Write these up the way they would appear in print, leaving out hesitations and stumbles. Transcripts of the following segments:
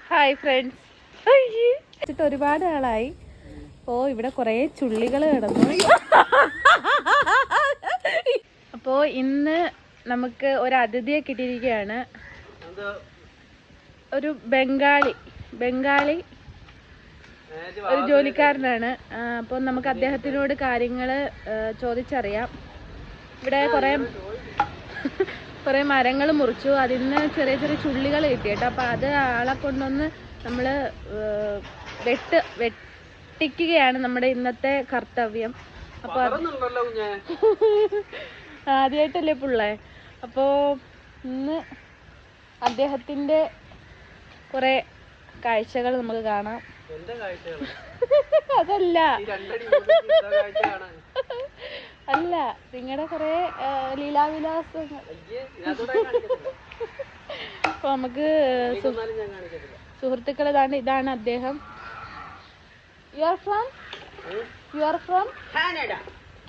Hi friends, ഒരുപാട് ആളായി. ഓ ഇവിടെ കുറേ ചുള്ളികൾ കിടന്നു. അപ്പോൾ ഇന്ന് നമുക്ക് ഒരു അതിഥിയെ കിട്ടിയിരിക്കുകയാണ്. ഒരു ബംഗാളി ഒരു ജോലിക്കാരനാണ്. അപ്പോൾ നമുക്ക് അദ്ദേഹത്തിനോട് കാര്യങ്ങൾ ചോദിച്ചറിയാം. ഇവിടെ കുറേ മരങ്ങൾ മുറിച്ചു, അതിന് ചെറിയ ചെറിയ ചുള്ളികൾ കിട്ടി കേട്ടോ. അപ്പോൾ അത് ആളെ കൊണ്ടൊന്ന് നമ്മൾ വെട്ടിക്കുകയാണ് നമ്മുടെ ഇന്നത്തെ കർത്തവ്യം. അപ്പോൾ ആദ്യമായിട്ടല്ലേ പിള്ളേ. അപ്പോൾ ഇന്ന് അദ്ദേഹത്തിൻ്റെ കുറേ കാഴ്ചകൾ നമുക്ക് കാണാം. അതല്ല അല്ല, നിങ്ങളുടെ കുറേ ലീലാവിലാസങ്ങൾ. അപ്പൊ നമുക്ക് സുഹൃത്തുക്കൾ, ഇതാണ് അദ്ദേഹം. യു ആർ ഫ്രം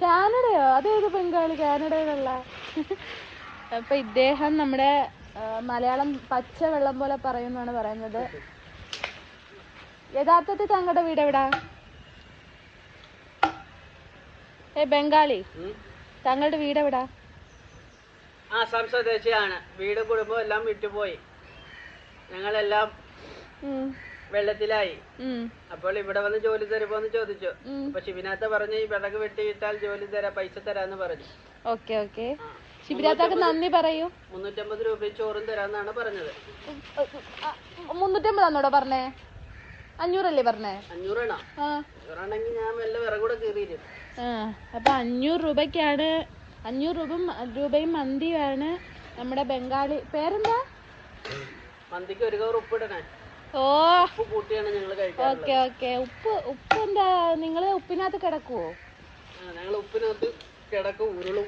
കാനഡയോ? അതേത് ബംഗാളി? കാനഡയിലുള്ള. അപ്പൊ ഇദ്ദേഹം നമ്മുടെ മലയാളം പച്ച വെള്ളം പോലെ പറയുന്നാണ് പറയുന്നത്. യഥാർത്ഥത്തിൽ താങ്കളുടെ വീട് എവിടാ? ബംഗാളി, താങ്കളുടെ വീട് എവിടാ? ആസാം സ്വദേശിയാണ്. വീട് കുടുംബം എല്ലാം വിട്ടുപോയി. ഞങ്ങളെല്ലാം വെള്ളത്തിലായി. അപ്പോൾ ഇവിടെ വന്ന് ജോലി തരുമോന്ന് ചോദിച്ചു. അപ്പൊ ശിവനാഥ പറഞ്ഞു, ഈ വിറക് വെട്ടിയിട്ടാൽ ജോലി തരാം, പൈസ തരാന്ന് പറഞ്ഞു. ഓക്കെ ഓക്കെ, ശിവരാത്താക്ക് നന്ദി പറയൂ. 350 രൂപ ചോറും തരാന്നാണ് പറഞ്ഞത്. 350 ആണോടോ പറഞ്ഞേ? 500 അല്ലേ പറഞ്ഞേ? 500 ആണെങ്കിൽ ഞാൻ വല്ല വിറകൂടെ കീറിയിരുന്നു. അപ്പൊ 500 രൂപയ്ക്കാണ്, 500 രൂപയും മന്തിയാണ്. നമ്മുടെ ബംഗാളി പേരെന്താ? മന്തിക്ക് 1 കവർ ഉപ്പ് ഇടണേ. ഓ, ഉപ്പ് കൂട്ടിയാണ് ഞങ്ങൾ കഴിക്കുന്നത്. Okay okay. ഉപ്പ് എന്താ നിങ്ങള് ഉപ്പിനകത്ത് കിടക്കുവോ? ഞങ്ങൾ ഉപ്പിനകത്ത് കിടക്കും, ഉരുളും.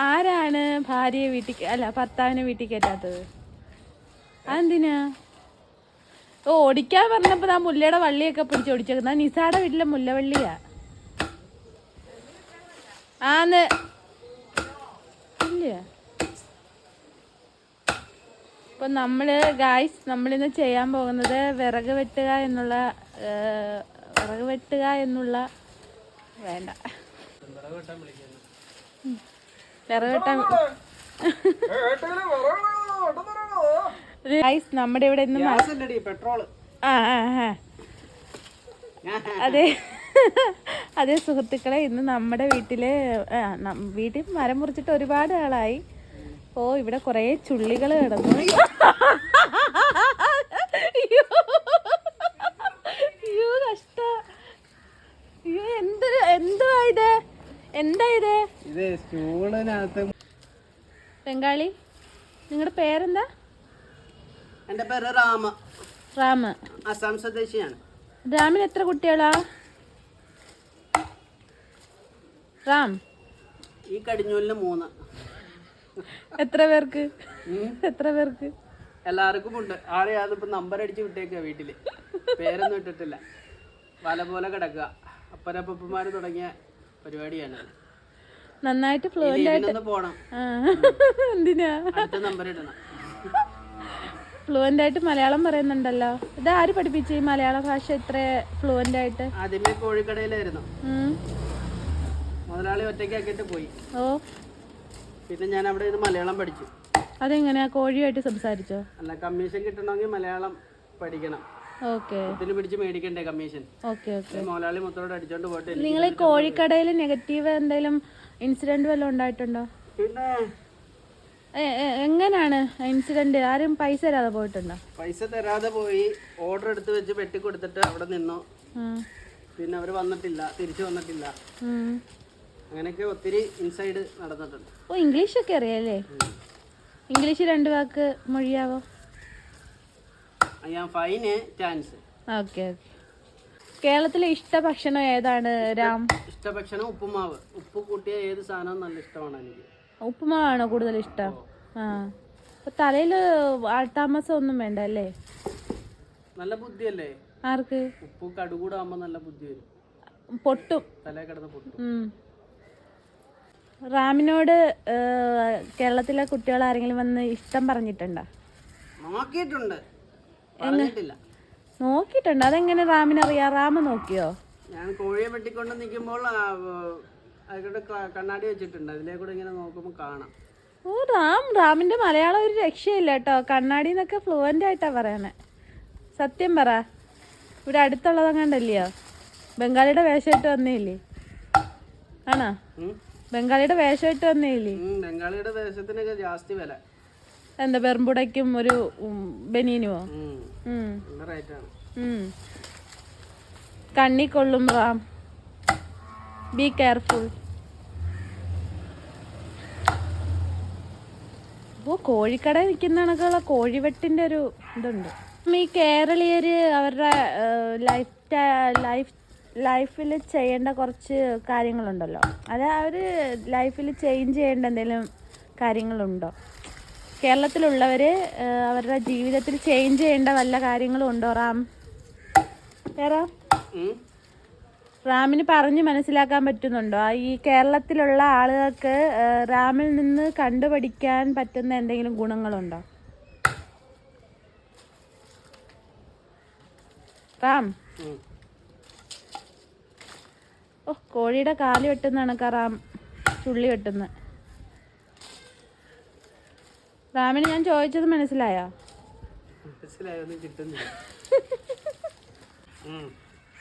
ആരാണ് ഭാര്യയെ വീട്ടിൽ ഭർത്താവിനെ വീട്ടിൽ കയറ്റാത്തത്? അതെന്തിനാ? ഓടിക്കാൻ പറഞ്ഞപ്പോ ആ മുല്ലയുടെ വള്ളിയൊക്കെ പിടിച്ച് ഓടിച്ചേക്കുന്ന നിസാടെ വീട്ടിലെ മുല്ലവള്ളിയാ. ആന്ന് ഇല്ല. ഇപ്പൊ നമ്മളിന്ന് ചെയ്യാൻ പോകുന്നത് വിറക് വെട്ടുക എന്നുള്ള വേണ്ട, വിറക് വെട്ടാൻ. നമ്മുടെ ഇവിടെ ഇന്ന് അതെ സുഹൃത്തുക്കളെ, ഇന്ന് നമ്മുടെ വീട്ടിൽ മരം മുറിച്ചിട്ട് ഒരുപാട് ആളായി. ഓ ഇവിടെ കുറേ ചുള്ളികൾ കിടന്നു. അയ്യോ കഷ്ട. അയ്യോ എന്താ ഇത്? ബംഗാളി, നിങ്ങളുടെ പേരെന്താ? എന്റെ പേര് റാം, അസം സ്വദേശിയാണ്. രാമിന് എത്ര കുട്ടികളാ? റാം, ഈ കടിഞ്ഞൂലിന് 3. എത്ര പേർക്ക്? എല്ലാവർക്കും ഉണ്ട്. ആരെയാത് ഇപ്പൊ നമ്പർ അടിച്ച് വിട്ടേക്കുക. വീട്ടില് പേരൊന്നും ഇട്ടിട്ടില്ല. വല പോലെ കിടക്കുക. അപ്പനപ്പന്മാര് തുടങ്ങിയ പരിപാടിയാണ്. നന്നായിട്ട് ഫ്ലുവന്റ് ആയിട്ട് പോണം. എന്തിനാ അടുത്ത നമ്പർ ഇടണം. ഫ്ലുവന്റ് ആയിട്ട് മലയാളം പറയുന്നുണ്ടല്ലോ. ഇത് ആര് പഠിപ്പിച്ചു ഈ മലയാള ഭാഷ ഇത്ര ഫ്ലുവന്റ് ആയിട്ട്? ആദ്യമേ കോഴിക്കടയിലായിരുന്നു. മുതലാളി ഒറ്റയ്ക്കാക്കിട്ട് പോയി. ഓ, പിന്നെ ഞാൻ അവിടെ നിന്ന് മലയാളം പഠിച്ചു. അതെങ്ങനെയാ? കോഴിയായിട്ട് സംസാരിച്ചോ? അല്ല, കമ്മീഷൻ കിട്ടണമെങ്കിൽ മലയാളം പഠിക്കണം. ഓക്കെ, പിടിച്ച് മേടിക്കണ്ടേ കമ്മീഷൻ. Okay okay. മുതലാളി മൊത്തോട് അടിച്ചോണ്ട് പോട്ടെ. നിങ്ങൾ ഈ കോഴിക്കടയിൽ നെഗറ്റീവ് എന്തെങ്കിലും ഇൻസിഡന്റ് വല്ലതും ഉണ്ടായിട്ടുണ്ടോ? പിന്നെ എങ്ങനെയാണ് ഇൻസിഡന്റ്? ആരും പൈസ തരാതെ പോയിട്ടുണ്ടോ? പൈസ തരാതെ പോയി. ഓർഡർ എടുത്ത് വെച്ച് വെട്ടി കൊടുത്തിട്ട് അവിടെ നിന്നു. പിന്നെ അവര് വന്നിട്ടില്ല, തിരിച്ചു വന്നിട്ടില്ല. അങ്ങനെയൊക്കെ ഒത്തിരി ഇൻസൈഡ് നടന്നിട്ടുണ്ട്. ഓ, ഇംഗ്ലീഷൊക്കെ അറിയാലേ? ഇംഗ്ലീഷ് 2 വാക്ക് മൊഴിയാവോ? ഓക്കെ. കേരളത്തിലെ ഇഷ്ട ഭക്ഷണം ഏതാണ് രാം? ഇഷ്ടഭക്ഷണം ഉപ്പുമാവ്. ഉപ്പ് കൂട്ടിയ ഏത് സാധനവും നല്ല ഇഷ്ടമാണ് എനിക്ക്. ഉപ്പുമാവാണോ കൂടുതൽ ഇഷ്ടം? അപ്പൊ തലയില് ആൾതാമസം ഒന്നും വേണ്ട അല്ലേ? നല്ല ബുദ്ധിയല്ലേ? ആർക്ക്? ഉപ്പ് കടുകൂടാകുമ്പോ നല്ല ബുദ്ധി വരും. പൊട്ടും, തലേ കിടന്ന് പൊട്ടും. റാമിനോട് കേരളത്തിലെ കുട്ടികൾ ആരെങ്കിലും വന്ന് ഇഷ്ടം പറഞ്ഞിട്ടുണ്ടോ? നോക്കിയിട്ടുണ്ട്, പറഞ്ഞിട്ടില്ല. നോക്കിയിട്ടുണ്ട്. അതെങ്ങനെ റാമിനറിയാം? റാമ് നോക്കിയോ? ഞാൻ കോഴിയെ വെട്ടിക്കൊണ്ട് നിൽക്കുമ്പോൾ അതിലൂടെ കണ്ണാടി വെച്ചിട്ടുണ്ട്, അതിലേക്കൂടെ ഇങ്ങനെ നോക്കുമ്പോൾ കാണാം. ഓ റാമിന്റെ മലയാളം ഒരു രക്ഷയില്ല കേട്ടോ. കണ്ണാടി എന്നൊക്കെ ഫ്ലുവൻ്റ് ആയിട്ടാ പറയണേ. സത്യം പറ, ഇവിടെ അടുത്തുള്ളതങ്ങാണ്ടല്ലയോ? ബംഗാളിയുടെ വേഷമായിട്ട് വന്നേയില്ലേ? ആണോ? ബംഗാളിയുടെ വേഷമായിട്ട് വന്നേയില്ലേ? ബംഗാളിയുടെ വേഷത്തിനൊക്കെ ജാസ്തി വില. എന്താ ബെർമുടയ്ക്കും ഒരു ബനീനുവോ? കണ്ണി കൊള്ളും റാം, ബി കെയർഫുൾ. ഓ കോഴിക്കട നിൽക്കുന്ന കോഴിവെട്ടിന്റെ ഒരു ഇതുണ്ട്. ഈ കേരളീയര് അവരുടെ ലൈഫിൽ ചെയ്യേണ്ട കുറച്ച് കാര്യങ്ങളുണ്ടല്ലോ, അത് അവർ ലൈഫിൽ ചേഞ്ച് ചെയ്യേണ്ട എന്തെങ്കിലും കാര്യങ്ങളുണ്ടോ? കേരളത്തിലുള്ളവർ അവരുടെ ജീവിതത്തിൽ ചേഞ്ച് ചെയ്യേണ്ട വല്ല കാര്യങ്ങളും ഉണ്ടോ റാം? റാമിന് പറഞ്ഞ് മനസ്സിലാക്കാൻ പറ്റുന്നുണ്ടോ? ഈ കേരളത്തിലുള്ള ആളുകൾക്ക് റാമിൽ നിന്ന് കണ്ടുപഠിക്കാൻ പറ്റുന്ന എന്തെങ്കിലും ഗുണങ്ങളുണ്ടോ? റാം, ഓ കോഴിയുടെ കാല് വെട്ടുന്നതാണ് റാം ചുള്ളി വെട്ടുന്നത്. റാമിന് ഞാൻ ചോദിച്ചത് മനസ്സിലായോ?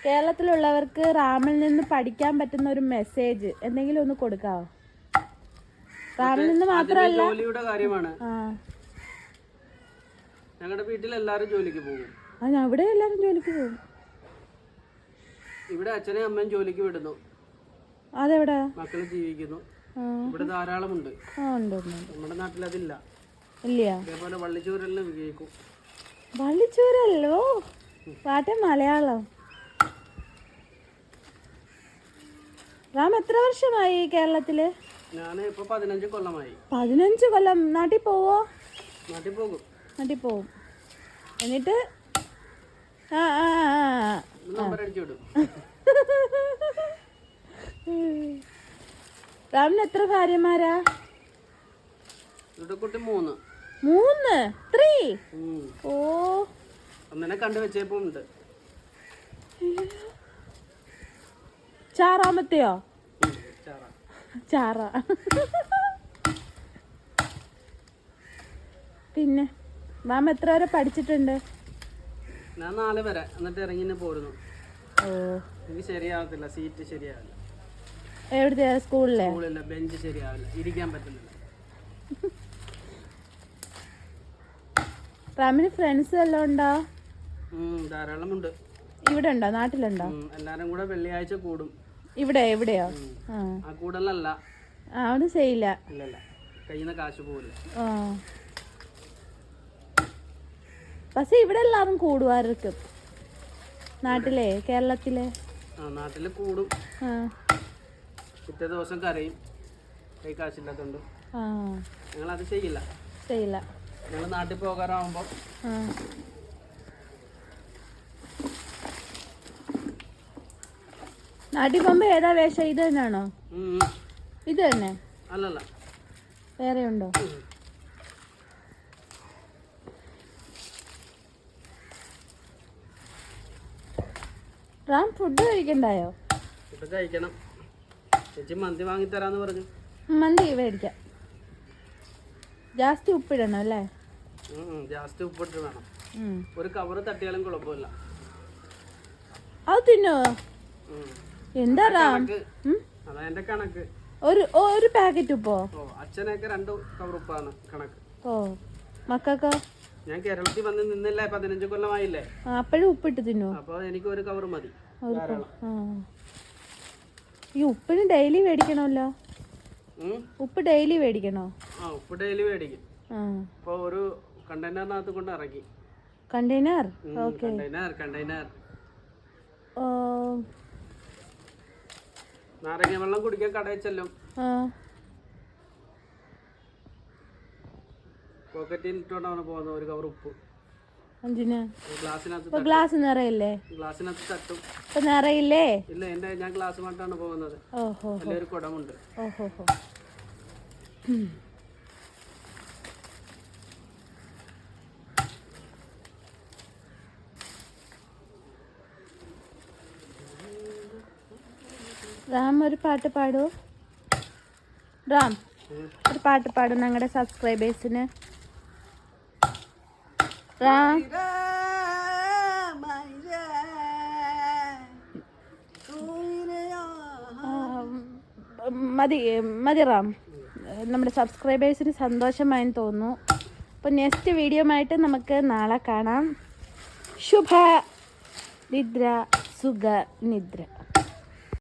കേരളത്തിലുള്ളവർക്ക് റാമിൽ നിന്ന് പഠിക്കാൻ പറ്റുന്ന ഒരു മെസ്സേജ് എന്തെങ്കിലും ഒന്ന് കൊടുക്കാവോ? റാമിൽ നിന്ന് മാത്രമല്ല, ജോലിയുടെ കാര്യമാണ്. ഞങ്ങളുടെ വീട്ടിൽ എല്ലാവരും ജോലിക്ക് പോകും. അവിടെ എല്ലാവരും ജോലിക്ക് പോകും. ഇവിടെ അച്ഛനെയും അമ്മയും ജോലിക്ക് വിടുന്നു. അതെവിടെ? മക്കള് ജീവിക്കുന്നു. ഇവിടെ ധാരാളമുണ്ട്. നമ്മുടെ നാട്ടിൽ അതില്ല. അതേപോലെ വള്ളിച്ചൂരെല്ലാം വിജയിക്കും. വള്ളിച്ചൂരല്ലോ പാട്ടെ മലയാളം. റാം എത്ര വർഷമായി കേരളത്തില്? ഞാൻ ഇപ്പൊ 15 കൊല്ലമായി. 15 കൊല്ലം. നാട്ടിൽ പോവോ? നാട്ടിൽ പോകും. നാട്ടിൽ പോവും. എന്നിട്ട് നമ്പർ അടിച്ചു വിടും. റാമിന് എത്ര ഭാര്യമാരാ? കുട്ടി 3. 3? ഓ ഒന്നിനെ കണ്ടുവെച്ചപ്പോ ഉണ്ട്. ചാറാമത്തെയോ? ചാറ. പിന്നെ മാമ എത്ര വരെ പഠിച്ചിട്ടുണ്ട്? ഞാൻ 4 വരെ, എന്നിട്ട് ഇറങ്ങി പോരുന്നു. ഓ എനിക്ക് ശരിയാവത്തില്ല, സീറ്റ് ശരിയാവില്ല. എവിടുത്തെ? സ്കൂളിലെ ബെഞ്ച് ശരിയാവില്ല, ഇരിക്കാൻ പറ്റുന്നില്ല. റാമിന് ഫ്രണ്ട്സ് വല്ലതും ഉണ്ടോ? ധാരാളമുണ്ട്. ഇവിടെ ഉണ്ടോ? നാട്ടിലുണ്ടോ? എല്ലാരും കൂടെ വെള്ളിയാഴ്ച കൂടും. എവിടെയോ? ആ കൂടലല്ല, അവിടെ ചെയ്യില്ല. ഇല്ലല്ല, കയ്യിൽ നിന്ന് കാശ് പോവില്ല. പക്ഷെ ഇവിടെ എല്ലാവരും കൂടുവായിരിക്കും നാട്ടിലെ, കേരളത്തിലെ. നാട്ടില് കൂടും. പിറ്റേ ദിവസം കരയും, കൈ കാശില്ലാത്തോണ്ട്. ഞങ്ങൾ അത് ചെയ്യില്ല. ഞങ്ങൾ നാട്ടിൽ പോകാറാവുമ്പോ നാട്ടിൽ പോകുമ്പോ ഏതാ വേഷം? ഇത് തന്നെയാണോ? ഇത് തന്നെ? അല്ലല്ല, വേറെ ഉണ്ടോ? റാം ഫുഡ് കഴിക്കണ്ടായോ? ഫുഡ് കഴിക്കണം. ചേച്ചി മന്തി വാങ്ങിത്തരാന്ന് പറഞ്ഞു. മന്തി മേടിക്കാം. ജാസ്തി ഉപ്പിടണം അല്ലേ? ജാസ്തി ഉപ്പിട്ട് വേണം. ഒരു കവറ് തട്ടിയാലും കുഴപ്പമില്ല. അത് തിന്നോ? എന്താ റാം? അതാ എന്റെ കണക്ക്. ഒരു പാക്കറ്റ് ഉപ്പോ? അച്ഛനൊക്കെ 2 കവർ ഉപ്പാണ് കണക്ക്. ഓ മക്കൾക്കോ? ഞാൻ കേരളത്തിൽ വന്ന് നിന്നില്ല, 15 കൊല്ലമായില്ലേ. അപ്പോഴും ഉപ്പിട്ട് തിന്നോ? അപ്പൊ എനിക്ക് ഒരു കവർ മതി. ഈ ഉപ്പിന് ഡെയിലി മേടിക്കണമല്ലോ. ഉപ്പ് ഡെയിലി മേടിക്കണോ? ഉപ്പ് ഡെയിലി മേടിക്കും. ഇപ്പൊ ഒരു കണ്ടെയ്നറിനകത്ത് കൊണ്ട് ഇറക്കി. കണ്ടെയ്നർ? കണ്ടെയ്നർ. നാരങ്ങ വെള്ളം കുടിക്കാൻ കടയിൽ ചെല്ലും. പോക്കറ്റിൽ ഇട്ടോണ്ടാണ് പോകുന്നത് ഒരു കവർ ഉപ്പ്. ഗ്ലാസ് നിറയില്ലേ? ഗ്ലാസിനകത്ത് തട്ടും. നിറയില്ലേ? ഇല്ല, ഞാൻ ഗ്ലാസ് മാട്ടാണ് പോകുന്നത്. ഒരു കുടമുണ്ട്. റാം ഒരു പാട്ട് പാടൂ. റാം ഒരു പാട്ട് പാടും ഞങ്ങളുടെ സബ്സ്ക്രൈബേഴ്സിന്. റാം മതി മതി റാം. നമ്മുടെ സബ്സ്ക്രൈബേഴ്സിന് സന്തോഷമായെന്ന് തോന്നുന്നു. അപ്പോൾ നെക്സ്റ്റ് വീഡിയോ ആയിട്ട് നമുക്ക് നാളെ കാണാം. ശുഭ നിദ്ര, സുഖ നിദ്ര.